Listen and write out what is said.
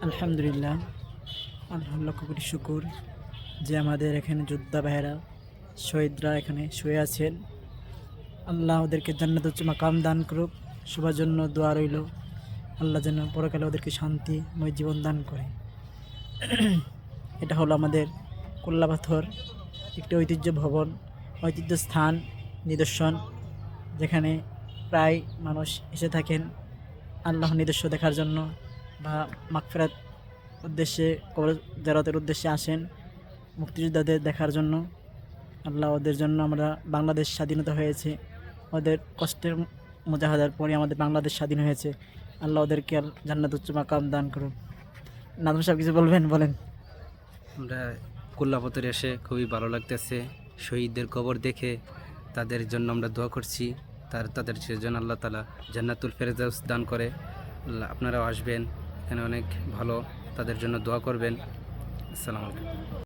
আলহামদুলিল্লাহ, আল্লাহ লক্ষ কোটি শুকুর যে আমাদের এখানে যোদ্ধা ভাইয়েরা শহীদরা এখানে শুয়ে আছেন। আল্লাহ ওদেরকে জান্নাত উচ্চ মাকাম দান করুক। সবার জন্য দোয়া রইল, আল্লাহ যেন পরকালে ওদেরকে শান্তিময় জীবন দান করে। এটা হলো আমাদের কোল্লাপাথর একটি ঐতিহ্য ভবন, ঐতিহ্য স্থান, নিদর্শন, যেখানে প্রায় মানুষ এসে থাকেন আল্লাহ নিদর্শন দেখার জন্য বা মাগফিরাত উদ্দেশ্যে, কবর জিয়ারতের উদ্দেশ্যে আসেন মুক্তিযোদ্ধাদের দেখার জন্য। আল্লাহ ওদের জন্য আমরা বাংলাদেশ স্বাধীনতা হয়েছে, ওদের কষ্টের মুজাহাদার পরে আমাদের বাংলাদেশ স্বাধীন হয়েছে। আল্লাহ ওদেরকে জান্নাত উচ্চ মাকাম দান করুন। নাজম সাহেব কিছু বলবেন? বলেন। আমরা কোল্লাপতরে এসে খুবই ভালো লাগতেছে। শহীদদের কবর দেখে তাদের জন্য আমরা দোয়া করছি, তাদের জন্য আল্লাহ তাআলা জান্নাতুল ফেরদাউস দান করে। আপনারাও আসবেন, এখানে অনেক ভালো, তাদের জন্য দোয়া করবেন। আসসালামু আলাইকুম।